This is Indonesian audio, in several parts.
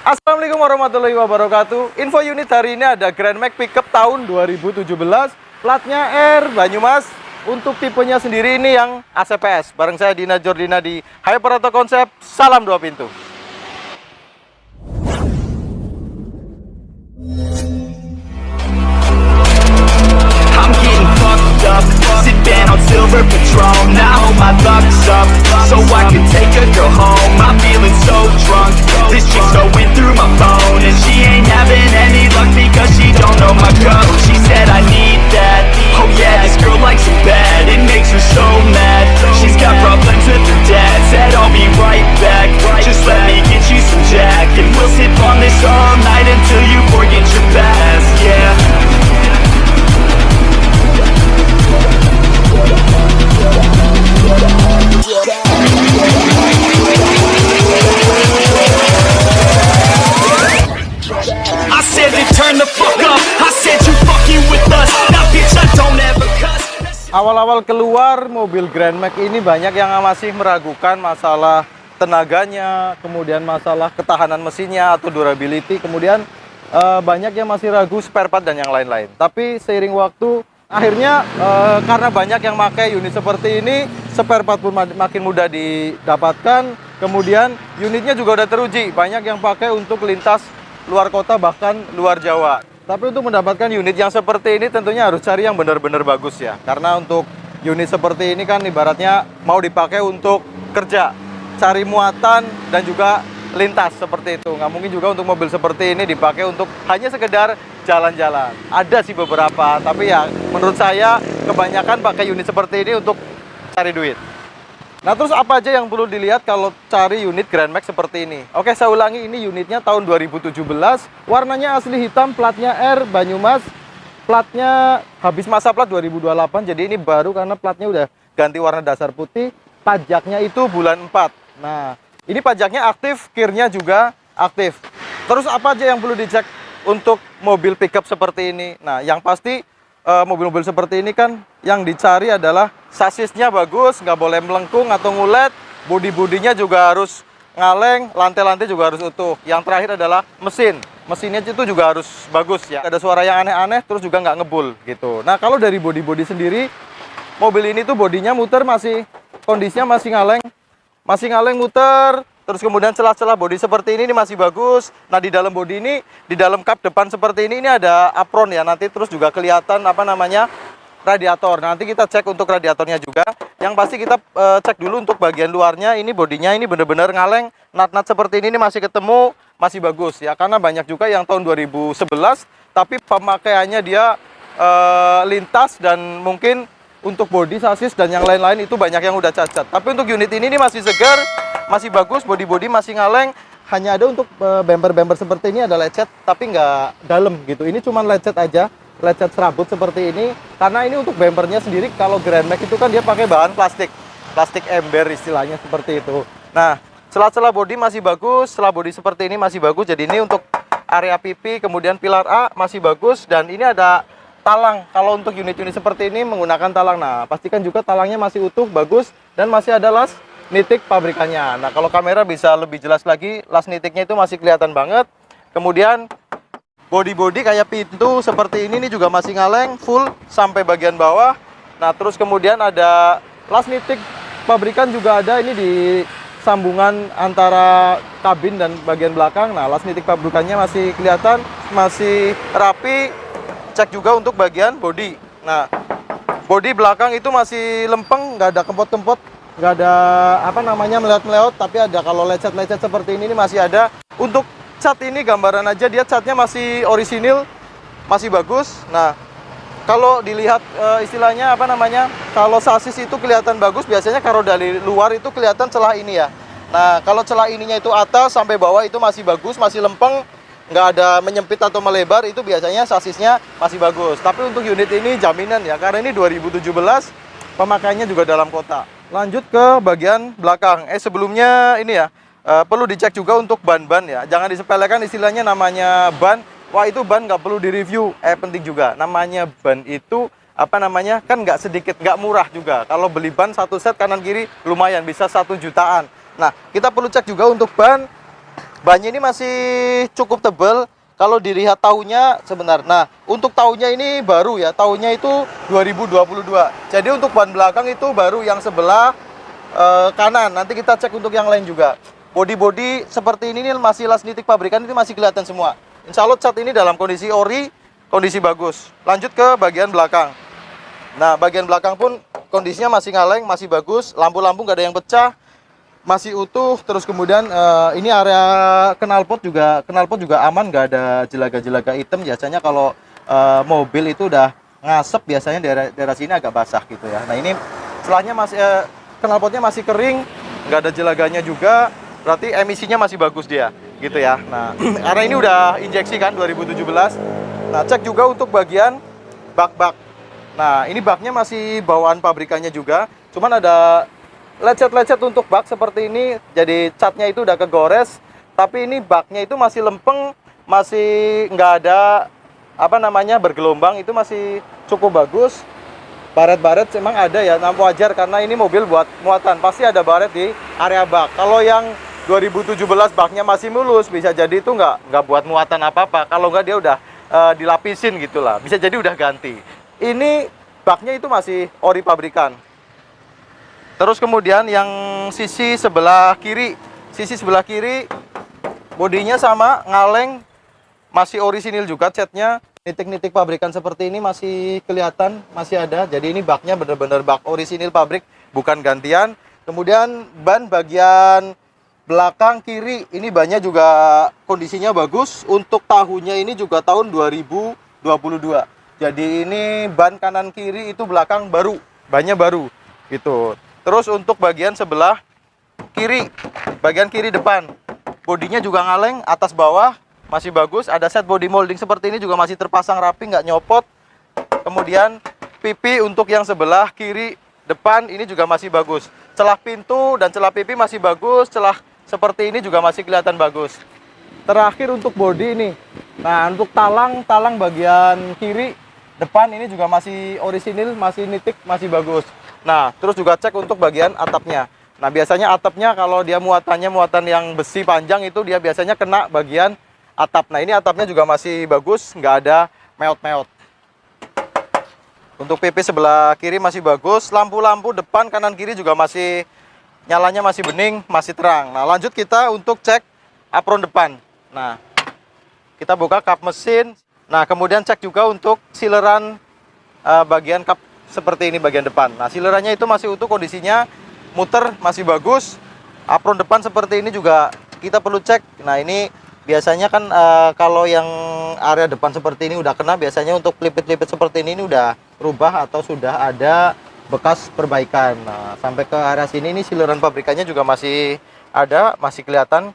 Assalamualaikum warahmatullahi wabarakatuh. Info unit hari ini ada Grand Max Pickup tahun 2017, platnya R Banyumas. Untuk tipenya sendiri ini yang ACPS. Bareng saya Dina Jordina di Hyper Auto Concept. Salam dua pintu. I'm getting fucked up, sipping on silver Patron. I hope my luck's up, so I can take a girl home. I'm feeling so drunk, this chick's going through my phone, and she ain't having any luck because she don't know my code. She said I need that, oh yeah, this girl likes it bad. It makes her so mad, she's got problems with her dad. Said I'll be right back, just let me get you some Jack, and we'll sip on this all night until you forget your past, yeah. I said to turn the fuck up. I said you fucking with us. Now bitch I don't ever cuss. Awal-awal keluar mobil Grand Max ini banyak yang masih meragukan masalah tenaganya, kemudian masalah ketahanan mesinnya atau durability, kemudian banyak yang masih ragu spare part dan yang lain-lain. Tapi seiring waktu akhirnya karena banyak yang pakai unit seperti ini, spare part pun makin mudah didapatkan. Kemudian unitnya juga udah teruji, banyak yang pakai untuk lintas luar kota bahkan luar Jawa. Tapi untuk mendapatkan unit yang seperti ini tentunya harus cari yang benar-benar bagus ya. Karena untuk unit seperti ini kan ibaratnya mau dipakai untuk kerja, cari muatan dan juga lintas seperti itu. Nggak mungkin juga untuk mobil seperti ini dipakai untuk hanya sekedar jalan-jalan. Ada sih beberapa, tapi ya menurut saya kebanyakan pakai unit seperti ini untuk cari duit. Nah terus apa aja yang perlu dilihat kalau cari unit Grand Max seperti ini? Oke, saya ulangi, ini unitnya tahun 2017, warnanya asli hitam, platnya R Banyumas, platnya habis masa plat 2028, jadi ini baru karena platnya udah ganti warna dasar putih. Pajaknya itu bulan 4. Nah ini pajaknya aktif, kirnya juga aktif. Terus apa aja yang perlu dicek untuk mobil pickup seperti ini? Nah yang pasti mobil-mobil seperti ini kan yang dicari adalah sasisnya bagus, nggak boleh melengkung atau ngulet, bodi-bodinya juga harus ngaleng, lantai-lantai juga harus utuh. Yang terakhir adalah mesinnya itu juga harus bagus ya, ada suara yang aneh-aneh, terus juga nggak ngebul gitu. Nah kalau dari bodi-bodi sendiri, mobil ini tuh bodinya muter kondisinya masih ngaleng muter. Terus kemudian celah-celah bodi seperti ini masih bagus. Nah di dalam bodi ini, di dalam kap depan seperti ini ada apron ya. Nanti terus juga kelihatan radiator. Nanti kita cek untuk radiatornya juga. Yang pasti kita cek dulu untuk bagian luarnya. Ini bodinya ini benar-benar ngaleng. Nat-nat seperti ini masih ketemu, masih bagus ya. Karena banyak juga yang tahun 2011, tapi pemakaiannya dia lintas dan mungkin untuk bodi, sasis dan yang lain-lain itu banyak yang udah cacat. Tapi untuk unit ini masih segar, masih bagus, bodi-bodi masih ngaleng. Hanya ada untuk bumper-bumper seperti ini ada lecet, tapi nggak dalam gitu. Ini cuma lecet aja, lecet serabut seperti ini. Karena ini untuk bumpernya sendiri, kalau Grand Max itu kan dia pakai bahan plastik ember istilahnya seperti itu. Nah, celah-celah bodi masih bagus, celah bodi seperti ini masih bagus. Jadi ini untuk area pipi, kemudian pilar A masih bagus, dan ini ada talang. Kalau untuk unit-unit seperti ini menggunakan talang. Nah, pastikan juga talangnya masih utuh, bagus, dan masih ada las nitik pabrikannya. Nah, kalau kamera bisa lebih jelas lagi, las nitiknya itu masih kelihatan banget. Kemudian bodi-bodi kayak pintu seperti ini juga masih ngaleng, full sampai bagian bawah. Nah, terus kemudian ada las nitik pabrikan juga ada, ini di sambungan antara kabin dan bagian belakang. Nah, las nitik pabrikannya masih kelihatan, masih rapi. Cek juga untuk bagian bodi. Nah, bodi belakang itu masih lempeng, nggak ada kempot-kempot, nggak ada meleot-meleot, tapi ada kalau lecet-lecet seperti ini masih ada. Untuk cat ini gambaran aja, dia catnya masih orisinil, masih bagus. Nah, kalau dilihat istilahnya kalau sasis itu kelihatan bagus, biasanya kalau dari luar itu kelihatan celah ini ya. Nah, kalau celah ininya itu atas sampai bawah itu masih bagus, masih lempeng, nggak ada menyempit atau melebar, itu biasanya sasisnya masih bagus. Tapi untuk unit ini jaminan ya, karena ini 2017, pemakaiannya juga dalam kota. Lanjut ke bagian belakang. Sebelumnya ini ya, perlu dicek juga untuk ban-ban ya. Jangan disepelekan istilahnya namanya ban. Wah itu ban nggak perlu direview. Penting juga, namanya ban itu kan nggak sedikit, nggak murah juga. Kalau beli ban satu set kanan kiri lumayan bisa 1 jutaan. Nah, kita perlu cek juga untuk ban bannya ini masih cukup tebal. Kalau dilihat tahunnya sebenarnya, nah untuk tahunnya ini baru ya, tahunnya itu 2022. Jadi untuk ban belakang itu baru yang sebelah kanan. Nanti kita cek untuk yang lain juga. Bodi-bodi seperti ini nih masih last nitik pabrikan, ini masih kelihatan semua. Insya Allah cat ini dalam kondisi ori, kondisi bagus. Lanjut ke bagian belakang. Nah bagian belakang pun kondisinya masih ngaleng, masih bagus. Lampu-lampu nggak ada yang pecah, masih utuh. Terus kemudian ini area knalpot juga aman, nggak ada jelaga-jelaga hitam. Biasanya kalau mobil itu udah ngasep, biasanya daerah sini agak basah gitu ya. Nah ini setelahnya masih knalpotnya masih kering, nggak ada jelaganya juga, berarti emisinya masih bagus dia gitu ya. Nah area ini udah injeksi kan 2017. Nah cek juga untuk bagian bak-bak. Nah ini baknya masih bawaan pabrikannya juga, cuman ada lecet-lecet untuk bak seperti ini, jadi catnya itu udah kegores, tapi ini baknya itu masih lempeng, masih nggak ada apa namanya bergelombang, itu masih cukup bagus. Baret-baret memang ada ya, nah wajar karena ini mobil buat muatan, pasti ada baret di area bak. Kalau yang 2017 baknya masih mulus, bisa jadi itu nggak buat muatan apa-apa. Kalau nggak dia udah dilapisin gitulah, bisa jadi udah ganti. Ini baknya itu masih ori pabrikan. Terus kemudian yang sisi sebelah kiri bodinya sama, ngaleng, masih orisinil juga catnya. Nitik-nitik pabrikan seperti ini masih kelihatan, masih ada. Jadi ini baknya bener-bener bak orisinil pabrik, bukan gantian. Kemudian ban bagian belakang kiri, ini bannya juga kondisinya bagus. Untuk tahunnya ini juga tahun 2022. Jadi ini ban kanan kiri itu belakang baru, bannya baru gitu. Terus untuk bagian sebelah kiri, bagian kiri depan, bodinya juga ngaleng, atas bawah masih bagus. Ada set body molding seperti ini juga masih terpasang rapi, nggak nyopot. Kemudian pipi untuk yang sebelah kiri depan ini juga masih bagus. Celah pintu dan celah pipi masih bagus, celah seperti ini juga masih kelihatan bagus. Terakhir untuk bodi ini, nah untuk talang bagian kiri depan ini juga masih orisinil, masih nitik, masih bagus. Nah terus juga cek untuk bagian atapnya. Nah biasanya atapnya kalau dia muatannya muatan yang besi panjang itu dia biasanya kena bagian atap. Nah ini atapnya juga masih bagus, nggak ada meot-meot. Untuk pipi sebelah kiri masih bagus. Lampu-lampu depan kanan kiri juga masih nyalanya, masih bening, masih terang. Nah lanjut kita untuk cek apron depan. Nah kita buka kap mesin. Nah kemudian cek juga untuk sileran bagian kap seperti ini bagian depan. Nah silerannya itu masih utuh kondisinya, muter masih bagus. Apron depan seperti ini juga kita perlu cek. Nah ini biasanya kan kalau yang area depan seperti ini udah kena, biasanya untuk lipit-lipit seperti ini udah rubah atau sudah ada bekas perbaikan. Nah sampai ke area sini ini sileran pabrikannya juga masih ada, masih kelihatan,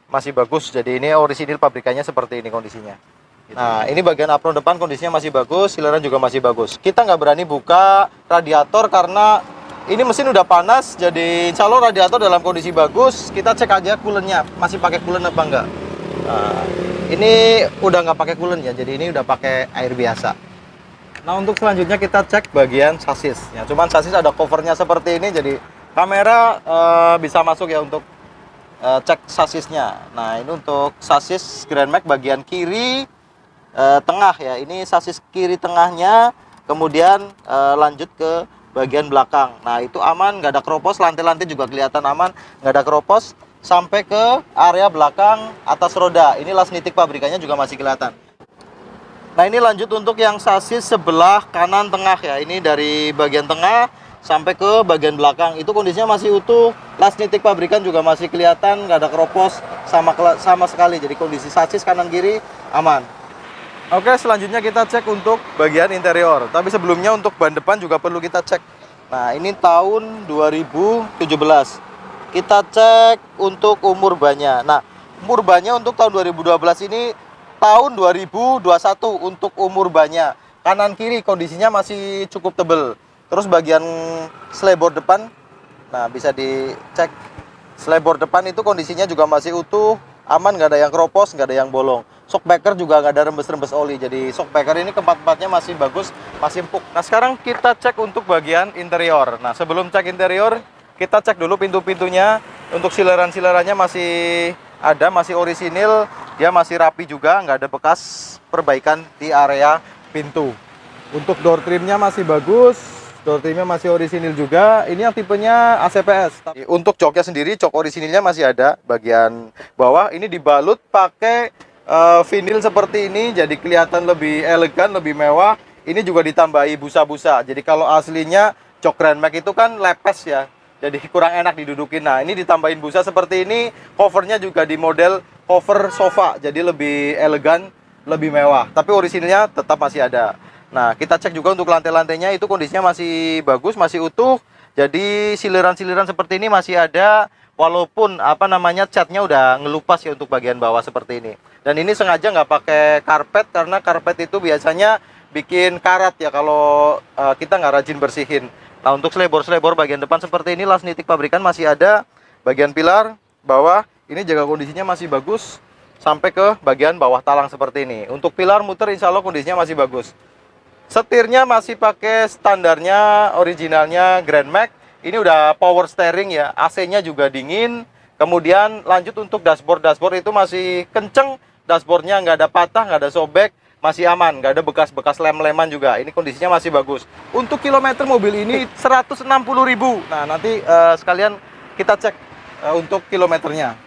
masih bagus. Jadi ini orisinil pabrikannya seperti ini kondisinya. Nah ini bagian apron depan kondisinya masih bagus, sileran juga masih bagus. Kita nggak berani buka radiator karena ini mesin udah panas, jadi insya Allah radiator dalam kondisi bagus. Kita cek aja coolant-nya, masih pakai coolant apa enggak. Nah, ini udah nggak pakai coolant ya, jadi ini udah pakai air biasa. Nah untuk selanjutnya kita cek bagian sasis. Ya, cuman sasis ada covernya seperti ini, jadi kamera bisa masuk ya untuk cek sasisnya. Nah ini untuk sasis Grand Max bagian kiri tengah ya, ini sasis kiri tengahnya. Kemudian lanjut ke bagian belakang. Nah itu aman, nggak ada keropos, lantai-lantai juga kelihatan aman, nggak ada keropos. Sampai ke area belakang atas roda, ini las nitik pabrikannya juga masih kelihatan. Nah ini lanjut untuk yang sasis sebelah kanan tengah ya, ini dari bagian tengah sampai ke bagian belakang itu kondisinya masih utuh, las nitik pabrikan juga masih kelihatan, nggak ada keropos sama sekali. Jadi kondisi sasis kanan kiri aman. Oke, selanjutnya kita cek untuk bagian interior. Tapi sebelumnya untuk ban depan juga perlu kita cek. Nah ini tahun 2017. Kita cek untuk umur bannya. Nah umur bannya untuk tahun 2012 ini tahun 2021 untuk umur bannya. Kanan kiri kondisinya masih cukup tebel. Terus bagian slebor depan, nah bisa dicek. Slebor depan itu kondisinya juga masih utuh, aman, nggak ada yang keropos, nggak ada yang bolong. Shockbreaker juga nggak ada rembes-rembes oli. Jadi shockbreaker ini keempat-empatnya masih bagus, masih empuk. Nah sekarang kita cek untuk bagian interior. Nah sebelum cek interior, kita cek dulu pintu-pintunya. Untuk sileran-silerannya masih ada, masih orisinil, dia masih rapi juga, nggak ada bekas perbaikan di area pintu. Untuk door trimnya masih bagus, door trimnya masih orisinil juga. Ini yang tipenya ACPS. Untuk joknya sendiri, jok orisinilnya masih ada. Bagian bawah ini dibalut pakai vinil seperti ini, jadi kelihatan lebih elegan, lebih mewah. Ini juga ditambahi busa-busa. Jadi kalau aslinya jok Grand Max itu kan lepes ya, jadi kurang enak didudukin. Nah, ini ditambahin busa seperti ini. Covernya juga di model cover sofa, jadi lebih elegan, lebih mewah. Tapi orisinilnya tetap masih ada. Nah, kita cek juga untuk lantai-lantainya, itu kondisinya masih bagus, masih utuh. Jadi siliran-siliran seperti ini masih ada, walaupun catnya udah ngelupas ya untuk bagian bawah seperti ini. Dan ini sengaja nggak pakai karpet, karena karpet itu biasanya bikin karat ya kalau kita nggak rajin bersihin. Nah, untuk selebor-selebor bagian depan seperti ini, las nitik pabrikan masih ada. Bagian pilar bawah ini jaga kondisinya masih bagus sampai ke bagian bawah talang seperti ini. Untuk pilar muter insya Allah kondisinya masih bagus. Setirnya masih pakai standarnya originalnya Grand Max. Ini udah power steering ya, AC-nya juga dingin. Kemudian lanjut untuk dashboard itu masih kenceng. Dashboardnya nggak ada patah, nggak ada sobek, masih aman, nggak ada bekas-bekas lem-leman juga. Ini kondisinya masih bagus. Untuk kilometer mobil ini 160.000. Nah, nanti sekalian kita cek untuk kilometernya.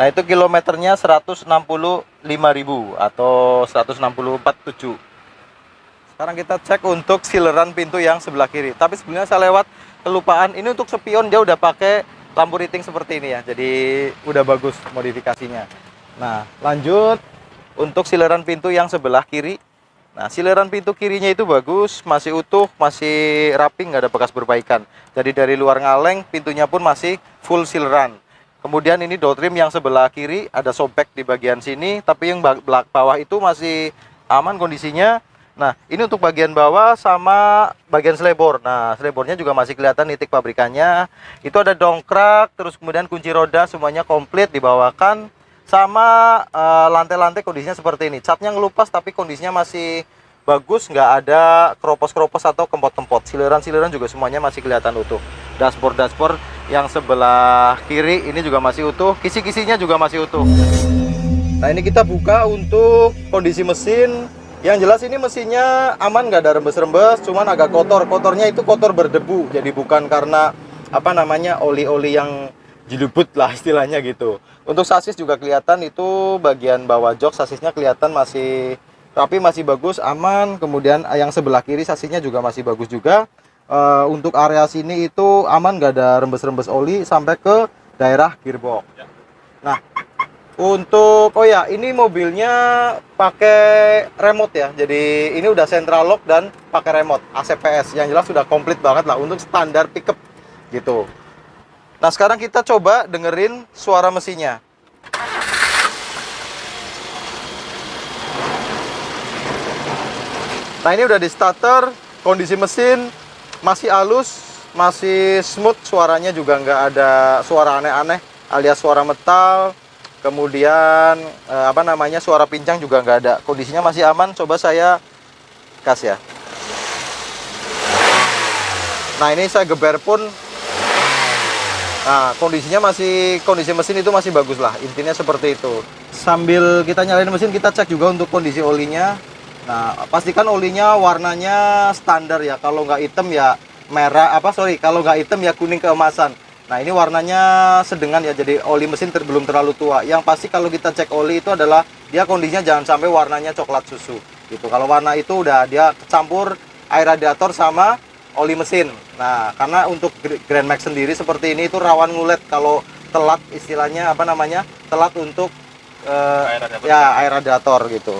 Nah, itu kilometernya 165.000 atau 164.700. Sekarang kita cek untuk sileran pintu yang sebelah kiri. Tapi sebelumnya saya lewat kelupaan. Ini untuk spion dia udah pakai lampu riting seperti ini ya. Jadi udah bagus modifikasinya. Nah, lanjut untuk sileran pintu yang sebelah kiri. Nah, sileran pintu kirinya itu bagus, masih utuh, masih rapi, nggak ada bekas perbaikan. Jadi dari luar ngaleng, pintunya pun masih full sileran. Kemudian ini door trim yang sebelah kiri ada sobek di bagian sini, tapi yang bawah itu masih aman kondisinya. Nah, ini untuk bagian bawah sama bagian selebor. Nah, selebornya juga masih kelihatan nitik pabrikannya. Itu ada dongkrak, terus kemudian kunci roda semuanya komplit dibawakan. Sama lantai-lantai kondisinya seperti ini. Catnya ngelupas tapi kondisinya masih bagus, nggak ada keropos-keropos atau kempot-kempot. Siliran-siliran juga semuanya masih kelihatan utuh. Dashboard yang sebelah kiri ini juga masih utuh. Kisi-kisinya juga masih utuh. Nah, ini kita buka untuk kondisi mesin. Yang jelas ini mesinnya aman, nggak ada rembes-rembes, cuman agak kotor. Kotornya itu kotor berdebu, jadi bukan karena oli-oli yang dilebut lah istilahnya gitu. Untuk sasis juga kelihatan itu bagian bawah jok sasisnya kelihatan masih rapi, masih bagus, aman. Kemudian yang sebelah kiri sasisnya juga masih bagus juga. Untuk area sini itu aman, nggak ada rembes-rembes oli sampai ke daerah gearbox. Nah, untuk ini mobilnya pakai remote ya. Jadi ini udah central lock dan pakai remote ACPS. Yang jelas sudah komplit banget lah untuk standar pickup gitu. Nah, sekarang kita coba dengerin suara mesinnya. Nah, ini udah di starter, kondisi mesin masih halus, masih smooth, suaranya juga nggak ada suara aneh-aneh alias suara metal. Kemudian suara pincang juga nggak ada. Kondisinya masih aman. Coba saya kas ya. Nah, ini saya geber pun. Nah, kondisi mesin itu masih bagus lah. Intinya seperti itu. Sambil kita nyalain mesin, kita cek juga untuk kondisi olinya. Nah, pastikan olinya warnanya standar ya. Kalau nggak hitam ya kalau nggak hitam ya kuning keemasan. Nah, ini warnanya sedengan ya, jadi oli mesin belum terlalu tua. Yang pasti kalau kita cek oli itu adalah dia kondisinya jangan sampai warnanya coklat susu gitu. Kalau warna itu udah dia campur air radiator sama oli mesin. Nah, karena untuk Grand Max sendiri seperti ini itu rawan ngulet kalau telat, istilahnya telat untuk air radiator gitu.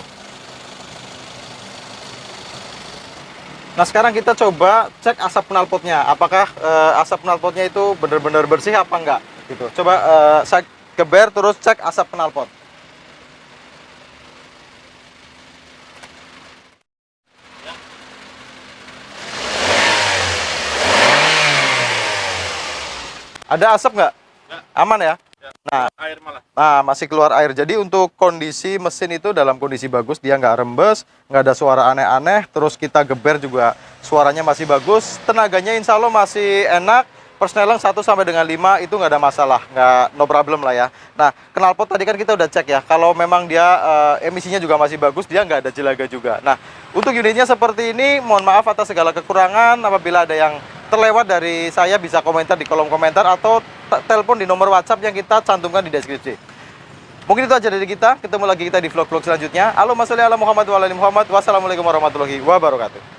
Nah, sekarang kita coba cek asap knalpotnya. Apakah asap knalpotnya itu benar-benar bersih apa enggak gitu. Coba saya geber terus cek asap knalpot. Ada asap nggak? Aman ya? Nah, air malah. Nah, masih keluar air. Jadi untuk kondisi mesin itu dalam kondisi bagus, dia nggak rembes, nggak ada suara aneh-aneh. Terus kita geber juga suaranya masih bagus. Tenaganya insya Allah masih enak, persneleng 1 sampai dengan 5 itu nggak ada masalah, no problem lah ya. Nah, knalpot tadi kan kita udah cek ya, kalau memang dia emisinya juga masih bagus, dia nggak ada jelaga juga. Nah, untuk unitnya seperti ini, mohon maaf atas segala kekurangan. Apabila ada yang terlewat dari saya, bisa komentar di kolom komentar atau telepon di nomor WhatsApp yang kita cantumkan di deskripsi. Mungkin itu aja dari kita, ketemu lagi kita di vlog-vlog selanjutnya. Halo, Wassalamualaikum warahmatullahi wabarakatuh. Wassalamualaikum warahmatullahi wabarakatuh.